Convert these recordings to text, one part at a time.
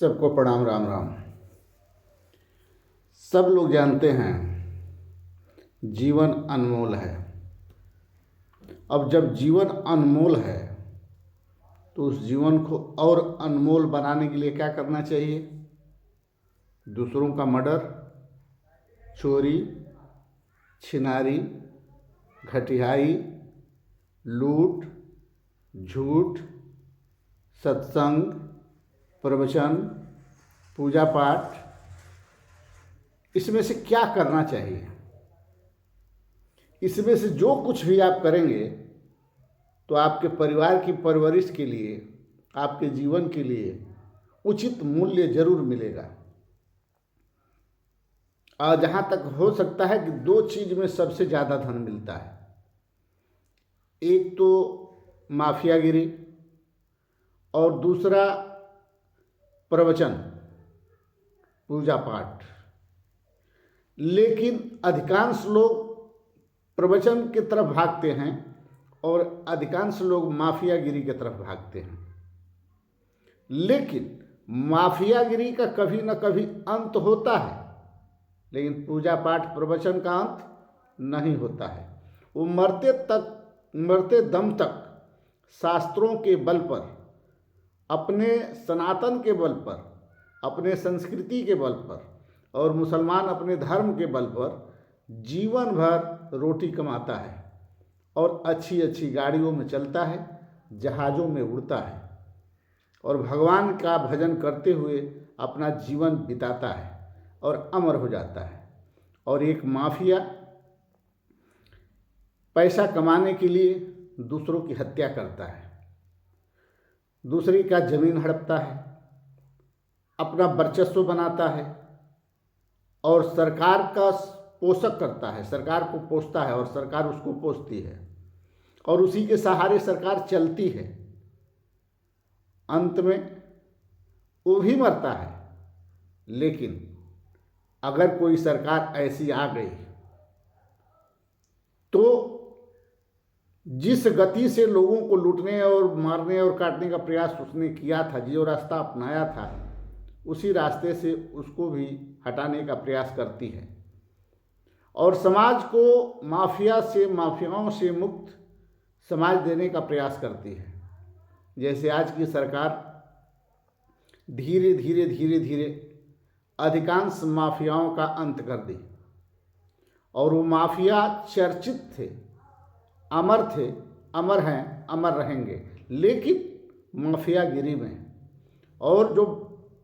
सबको प्रणाम। राम राम। सब लोग जानते हैं जीवन अनमोल है। अब जब जीवन अनमोल है तो उस जीवन को और अनमोल बनाने के लिए क्या करना चाहिए? दूसरों का मर्डर, चोरी, छिनारी, घटियाई, लूट, झूठ, सत्संग, प्रवचन, पूजा पाठ, इसमें से क्या करना चाहिए? इसमें से जो कुछ भी आप करेंगे तो आपके परिवार की परवरिश के लिए, आपके जीवन के लिए उचित मूल्य जरूर मिलेगा। और जहाँ तक हो सकता है कि दो चीज़ में सबसे ज़्यादा धन मिलता है। एक तो माफियागिरी और दूसरा प्रवचन, पूजा पाठ। लेकिन अधिकांश लोग प्रवचन की तरफ भागते हैं और अधिकांश लोग माफियागिरी की तरफ भागते हैं। लेकिन माफियागिरी का कभी न कभी अंत होता है, लेकिन पूजा पाठ प्रवचन का अंत नहीं होता है। वो मरते दम तक शास्त्रों के बल पर, अपने सनातन के बल पर, अपने संस्कृति के बल पर और मुसलमान अपने धर्म के बल पर जीवन भर रोटी कमाता है और अच्छी अच्छी गाड़ियों में चलता है, जहाज़ों में उड़ता है और भगवान का भजन करते हुए अपना जीवन बिताता है और अमर हो जाता है। और एक माफिया पैसा कमाने के लिए दूसरों की हत्या करता है, दूसरी का जमीन हड़पता है, अपना वर्चस्व बनाता है और सरकार का पोषक करता है, सरकार को पोषता है और सरकार उसको पोषती है और उसी के सहारे सरकार चलती है। अंत में वो भी मरता है। लेकिन अगर कोई सरकार ऐसी आ गई तो जिस गति से लोगों को लूटने और मारने और काटने का प्रयास उसने किया था, जो रास्ता अपनाया था, उसी रास्ते से उसको भी हटाने का प्रयास करती है और समाज को माफियाओं से मुक्त समाज देने का प्रयास करती है। जैसे आज की सरकार धीरे धीरे अधिकांश माफियाओं का अंत कर दी और वो माफिया चर्चित थे, अमर हैं, अमर रहेंगे, लेकिन माफियागिरी में। और जो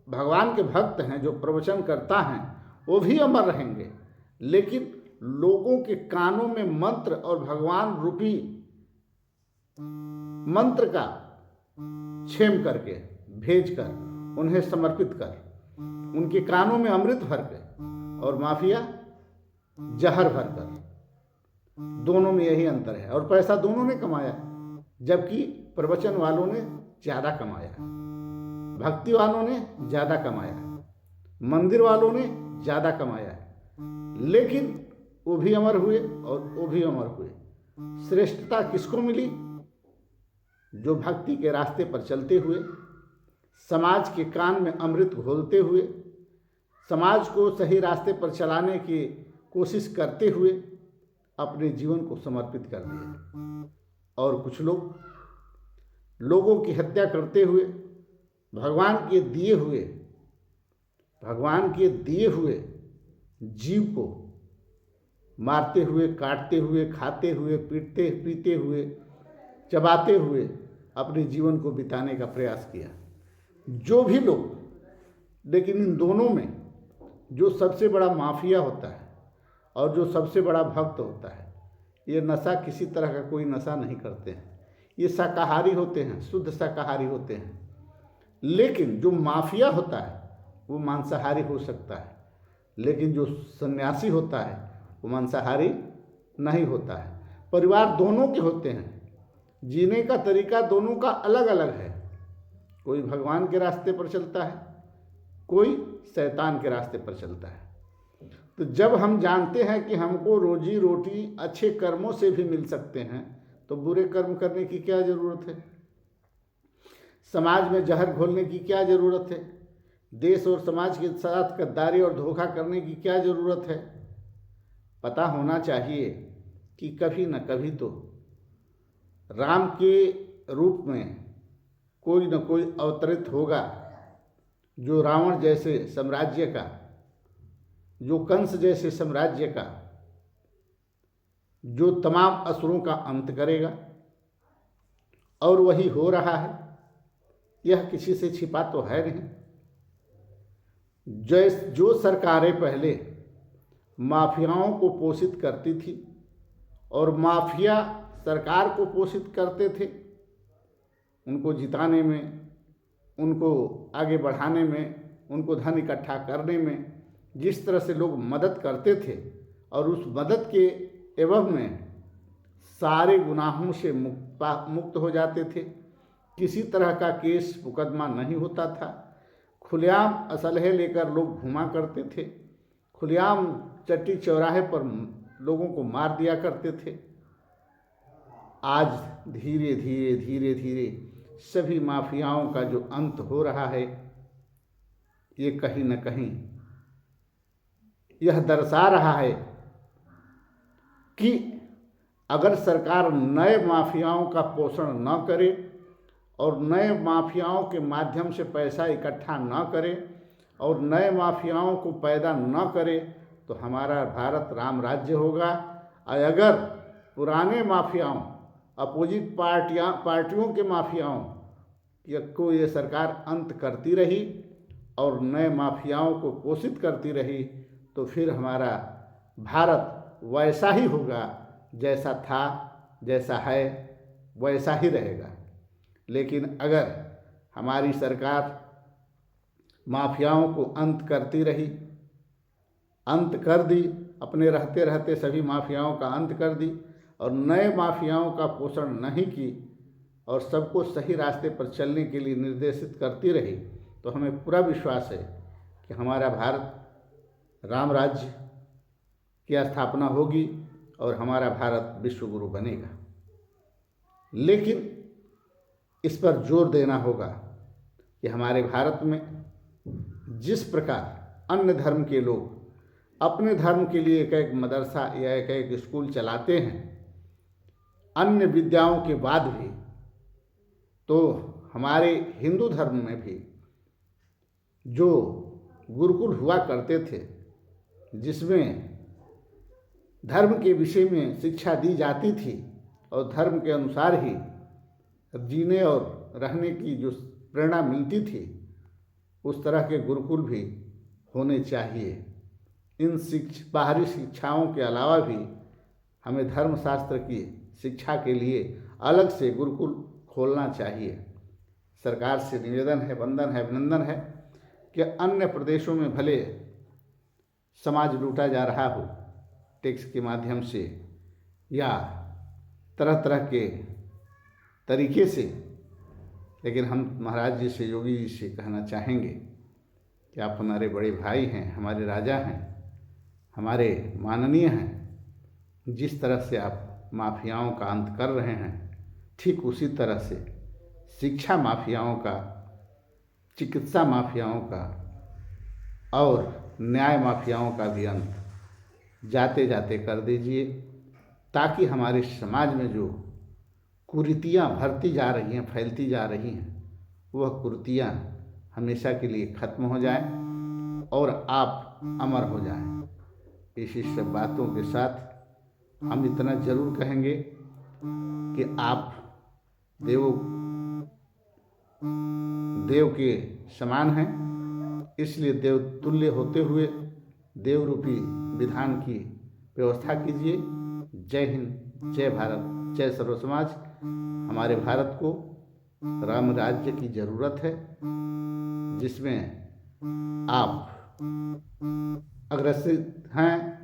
भगवान के भक्त हैं, जो प्रवचन करता हैं, वो भी अमर रहेंगे, लेकिन लोगों के कानों में मंत्र और भगवान रूपी मंत्र का क्षेम करके, भेजकर, उन्हें समर्पित कर, उनके कानों में अमृत भर के, और माफिया जहर भर कर। दोनों में यही अंतर है और पैसा दोनों ने कमाया, जबकि प्रवचन वालों ने ज़्यादा कमाया, भक्ति वालों ने ज़्यादा कमाया, मंदिर वालों ने ज़्यादा कमाया, लेकिन वो भी अमर हुए और वो भी अमर हुए। श्रेष्ठता किसको मिली? जो भक्ति के रास्ते पर चलते हुए, समाज के कान में अमृत घोलते हुए, समाज को सही रास्ते पर चलाने की कोशिश करते हुए अपने जीवन को समर्पित कर दिया। और कुछ लोग लोगों की हत्या करते हुए भगवान के दिए हुए जीव को मारते हुए, काटते हुए, खाते हुए, पीते हुए, चबाते हुए अपने जीवन को बिताने का प्रयास किया। जो भी लोग, लेकिन इन दोनों में जो सबसे बड़ा माफिया होता है और जो सबसे बड़ा भक्त होता है, ये नशा किसी तरह का कोई नशा नहीं करते हैं। ये शाकाहारी होते हैं, शुद्ध शाकाहारी होते हैं। लेकिन जो माफिया होता है वो मांसाहारी हो सकता है, लेकिन जो सन्यासी होता है वो मांसाहारी नहीं होता है। परिवार दोनों के होते हैं, जीने का तरीका दोनों का अलग अलग है। कोई भगवान के रास्ते पर चलता है, कोई शैतान के रास्ते पर चलता है। तो जब हम जानते हैं कि हमको रोजी रोटी अच्छे कर्मों से भी मिल सकते हैं, तो बुरे कर्म करने की क्या ज़रूरत है? समाज में जहर घोलने की क्या ज़रूरत है? देश और समाज के साथ गद्दारी और धोखा करने की क्या ज़रूरत है? पता होना चाहिए कि कभी न कभी तो राम के रूप में कोई न कोई अवतरित होगा, जो रावण जैसे साम्राज्य का, जो कंस जैसे साम्राज्य का, जो तमाम असुरों का अंत करेगा। और वही हो रहा है, यह किसी से छिपा तो है नहीं। जो सरकारें पहले माफियाओं को पोषित करती थी और माफिया सरकार को पोषित करते थे, उनको जिताने में, उनको आगे बढ़ाने में, उनको धन इकट्ठा करने में जिस तरह से लोग मदद करते थे, और उस मदद के एवज में सारे गुनाहों से मुक्त हो जाते थे। किसी तरह का केस मुकदमा नहीं होता था। खुलेआम असलहे लेकर लोग घुमा करते थे। खुलेआम चट्टी चौराहे पर लोगों को मार दिया करते थे। आज धीरे धीरे धीरे धीरे सभी माफियाओं का जो अंत हो रहा है, ये कहीं न कहीं यह दर्शा रहा है कि अगर सरकार नए माफियाओं का पोषण न करे और नए माफियाओं के माध्यम से पैसा इकट्ठा न करे और नए माफियाओं को पैदा न करे, तो हमारा भारत राम राज्य होगा। और अगर पुराने माफियाओं, अपोजिट पार्टियों के माफियाओं को ये सरकार अंत करती रही और नए माफियाओं को पोषित करती रही, तो फिर हमारा भारत वैसा ही होगा, जैसा था, जैसा है वैसा ही रहेगा। लेकिन अगर हमारी सरकार माफियाओं को अंत करती रही, अंत कर दी, अपने रहते रहते सभी माफियाओं का अंत कर दी और नए माफियाओं का पोषण नहीं की और सबको सही रास्ते पर चलने के लिए निर्देशित करती रही, तो हमें पूरा विश्वास है कि हमारा भारत राम राज्य की स्थापना होगी और हमारा भारत विश्व गुरु बनेगा। लेकिन इस पर जोर देना होगा कि हमारे भारत में जिस प्रकार अन्य धर्म के लोग अपने धर्म के लिए एक एक मदरसा या एक एक स्कूल चलाते हैं, अन्य विद्याओं के बाद भी, तो हमारे हिंदू धर्म में भी जो गुरुकुल हुआ करते थे, जिसमें धर्म के विषय में शिक्षा दी जाती थी और धर्म के अनुसार ही जीने और रहने की जो प्रेरणा मिलती थी, उस तरह के गुरुकुल भी होने चाहिए। इन बाहरी शिक्षाओं के अलावा भी हमें धर्मशास्त्र की शिक्षा के लिए अलग से गुरुकुल खोलना चाहिए। सरकार से निवेदन है, वंदन है, अभिनंदन है कि अन्य प्रदेशों में भले समाज लूटा जा रहा हो टैक्स के माध्यम से या तरह तरह के तरीके से, लेकिन हम महाराज जी से, योगी जी से कहना चाहेंगे कि आप हमारे बड़े भाई हैं, हमारे राजा हैं, हमारे माननीय हैं। जिस तरह से आप माफियाओं का अंत कर रहे हैं, ठीक उसी तरह से शिक्षा माफियाओं का, चिकित्सा माफियाओं का और न्याय माफियाओं का भी अंत जाते जाते कर दीजिए, ताकि हमारे समाज में जो कुरीतियाँ भरती जा रही हैं, फैलती जा रही हैं, वह कुरीतियाँ हमेशा के लिए खत्म हो जाएं और आप अमर हो जाएं। इसी सब बातों के साथ हम इतना जरूर कहेंगे कि आप देव के समान हैं, इसलिए देव तुल्य होते हुए देव रूपी विधान की व्यवस्था कीजिए। जय हिंद, जय भारत, जय सर्व समाज। हमारे भारत को राम राज्य की ज़रूरत है, जिसमें आप अग्रसित हैं